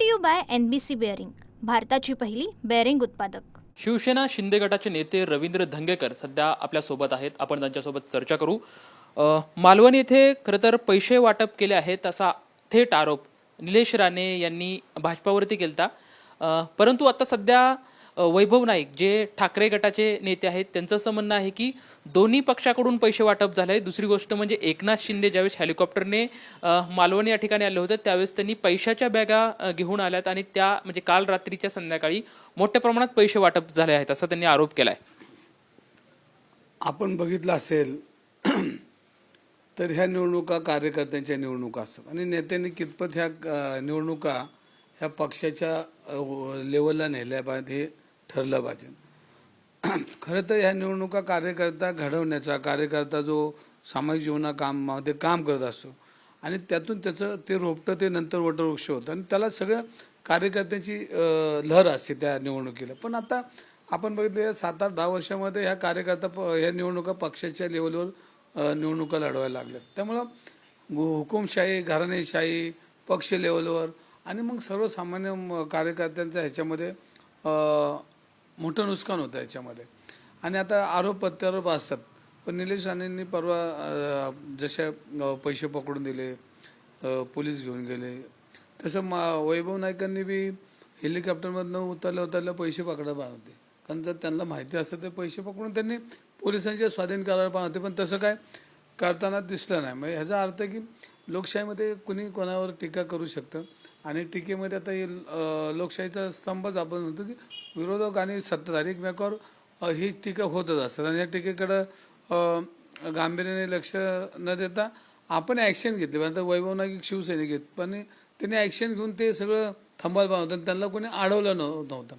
To you by NBC bearing, भारताची पहिली bearing उत्पादक। शिवसेना शिंदे गटाचे नेते रवींद्र धंगेकर सध्या आपल्या सोबत आहेत। आपण त्यांच्यासोबत चर्चा करू। मालवण येथे खरं तर पैसे वाटप केले आहेत असा थेट आरोप निलेश राणे यांनी भाजपावरती केलता। परंतु आता सध्या वैभव नाईक जे ठाकरे गटाचे नेते आहेत त्यांचं असं म्हणणं आहे की दोन्ही पक्षाकडून पैसे वाटप झाले। दुसरी गोष्ट म्हणजे एकनाथ शिंदे ज्यावेळेस हेलिकॉप्टरने मालवण या ठिकाणी आले होते त्यावेळेस त्यांनी पैशाच्या बॅगा घेऊन आल्यात आणि त्या म्हणजे काल रात्रीच्या संध्याकाळी मोठ्या प्रमाणात पैसे वाटप झाले आहेत असा त्यांनी आरोप केलाय। आपण बघितलं असेल तर ह्या निवडणुका कार्यकर्त्यांच्या निवडणुका असतात आणि नेत्यांनी कितपत ह्या निवडणुका ह्या पक्षाच्या लेवलला नेल्या पाहिजे हे ठरलं पाहिजे। खरं तर ह्या निवडणुका कार्यकर्ता घडवण्याचा, कार्यकर्ता जो सामाजिक जीवनामध्ये काम करत असतो आणि त्यातून त्याचं ते रोपटं ते नंतर वटवृक्ष होतं आणि त्याला सगळं कार्यकर्त्यांची लहर असते त्या निवडणुकीला। पण आता आपण बघितलं 7-8-10 वर्षामध्ये ह्या कार्यकर्ता ह्या निवडणुका पक्षाच्या लेवलवर निवडणुका लढवायला लागल्यात। त्यामुळं हुकुमशाही, घराणेशाही, पक्ष लेवलवर आणि मग सर्वसामान्य कार्यकर्त्यांच्या ह्याच्यामध्ये मोठं नुकसान होतं ह्याच्यामध्ये। आणि आता आरोप प्रत्यारोप असतात। पण निलेश राणेंनी परवा जसे पैसे पकडून दिले, पोलीस घेऊन गेले, तसं वैभव नाईकांनी बी हेलिकॉप्टरमधनं उतरल्या पैसे पकडायला पाहिजे होते। कारण जर त्यांना माहिती असतं ते पैसे पकडून त्यांनी पोलिसांच्या स्वाधीन करायला पाहिजे होते, पण तसं काय करताना दिसलं नाही। म्हणजे ह्याचा अर्थ की लोकशाहीमध्ये कुणी कोणावर टीका करू शकतं आणि टीकेमध्ये आता लोकशाहीचा स्तंभच आपण म्हणतो की विरोधक आणि सत्ताधारी एकमेकावर ही टीका होतच असतात आणि या टीकेकडं गांभीर्याने लक्ष न देता आपण ॲक्शन घेतली। पण आता वैभव नाईक शिवसैनिक आहेत पण त्यांनी ॲक्शन घेऊन ते सगळं थांबायला पाहिजे होतं आणि त्यांना कोणी अडवलं नव्हतं।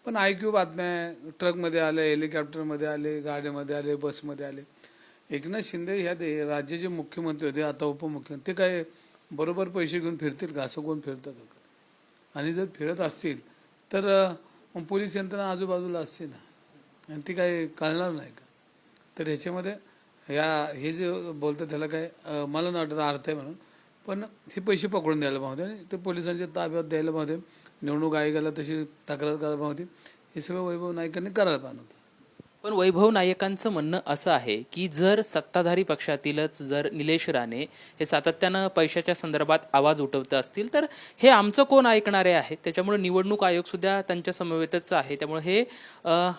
पण IQ बातम्या ट्रकमध्ये आले, हेलिकॉप्टरमध्ये आले, गाडीमध्ये आले, बसमध्ये आले। एकनाथ शिंदे ह्या राज्याचे मुख्यमंत्री होते, आता उपमुख्यमंत्री, ते काय बरोबर पैसे घेऊन फिरतील का? असं कोण फिरतं का? आणि जर फिरत असतील तर पोलीस यंत्रणा आजूबाजूला असते ना आणि ती काय कळणार नाही का? तर ह्याच्यामध्ये हे जे बोलतात त्याला काय मला नाही वाटत अर्थ आहे म्हणून, पण हे पैसे पकडून द्यायला पाहिजे आणि ते पोलिसांच्या ताब्यात द्यायला पाहिजे, निवडणूक आयोगाला तशी तक्रार करायला पाहिजे। हे सगळं वैभव नाईकांनी करायला पाहिजे होतं। पण वैभव नायकांचं म्हणणं असं आहे की जर सत्ताधारी पक्षातीलच जर निलेश राणे हे सातत्यानं पैशाच्या संदर्भात आवाज उठवत असतील तर हे आमचं कोण ऐकणारे आहेत, त्याच्यामुळे निवडणूक आयोग सुद्धा त्यांच्या समवेतच आहे। त्यामुळे हे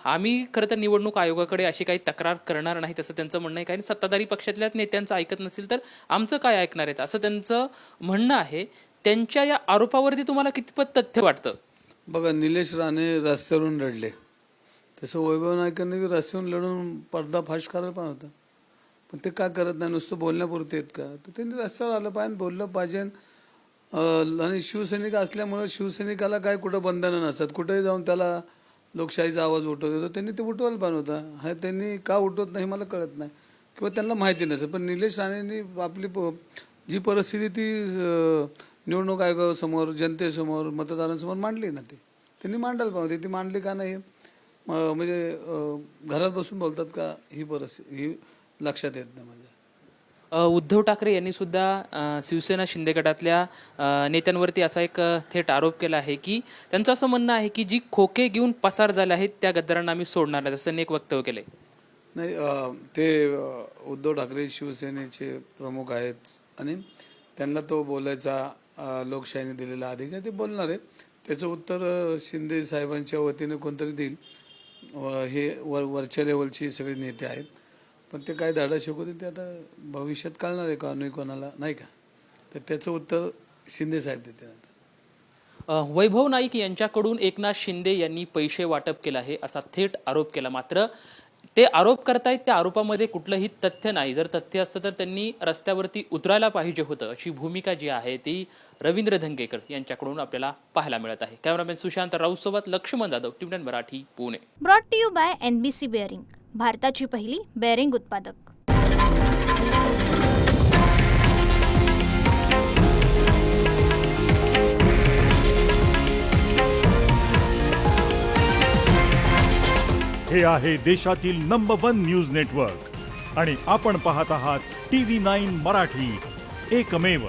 आम्ही खरं तर निवडणूक आयोगाकडे अशी काही तक्रार करणार नाही असं त्यांचं म्हणणं आहे। काही सत्ताधारी पक्षातल्या नेत्यांचं ऐकत नसेल तर आमचं काय ऐकणार आहेत असं त्यांचं म्हणणं आहे। त्यांच्या या आरोपावरती तुम्हाला कितपत तथ्य वाटतं? बघा, निलेश राणे रस्त्यावरून लढले, तसं वैभव नाईकांनी रस्त्यावरून लढून पर्दाफाश करायला पाहिजे होता, पण ते का करत नाही? नुसतं बोलण्यापुरते आहेत का? तर त्यांनी रस्त्यावर आलं पाहिजे, बोललं पाहिजे। आणि शिवसैनिक असल्यामुळे शिवसैनिकाला काय कुठं बंधनं नसतात, कुठेही जाऊन त्याला लोकशाहीचा आवाज उठवत होता, त्यांनी ते उठवायला पाहिजे होता। हा त्यांनी का उठवत नाही मला कळत नाही किंवा त्यांना माहिती नसेल। पण निलेश राणेंनी आपली जी परिस्थिती ती निवडणूक आयोगासमोर, जनतेसमोर, मतदारांसमोर मांडली ना, ते त्यांनी मांडायला पाहिजे होती। ती मांडली का नाही म्हणजे घरात बसून बोलतात का ही परिस्थिती ही लक्षात येत नाही माझ्या। उद्धव ठाकरे यांनी सुद्धा शिवसेना शिंदे गटातल्या नेत्यांवरती असा एक थेट आरोप केला आहे की त्यांचं असं म्हणणं आहे की जी खोके घेऊन पसार झाले आहेत त्या गद्दारांना आम्ही सोडणार नाही असं त्यांनी एक वक्तव्य केलंय। नाही, ते उद्धव ठाकरे शिवसेनेचे प्रमुख आहेत आणि त्यांना तो बोलायचा लोकशाहीने दिलेला अधिकार, ते बोलणार आहे। त्याचं उत्तर शिंदे साहेबांच्या वतीने कोणतरी देईल। हे वरच्या लेवलचे सगळे नेते आहेत, पण ते काय धाडा शिकवतील ते आता भविष्यात कळणार आहे का कोणाला, नाही का? तर त्याचं उत्तर शिंदे साहेब देते आता। वैभव नाईक यांच्याकडून एकनाथ शिंदे यांनी पैसे वाटप केलं आहे असा थेट आरोप केला। मात्र ते आरोप करतायत त्या आरोपामध्ये कुठलंही तथ्य नाही। जर तथ्य असतं तर त्यांनी रस्त्यावरती उतरायला पाहिजे होतं अशी भूमिका जी आहे ती रवींद्र धंगेकर यांच्याकडून आपल्याला पाहायला मिळत आहे। कॅमेरामॅन सुशांत राऊत सोबत Laxman Jadhav, TV Marathi, Pune. Brought to you by NBC bearing, भारताची पहिली बेअरिंग उत्पादक। हे आहे देशातील नंबर 1 न्यूज नेटवर्क आणि आपण पाहत आहात TV9 मराठी, एकमेव।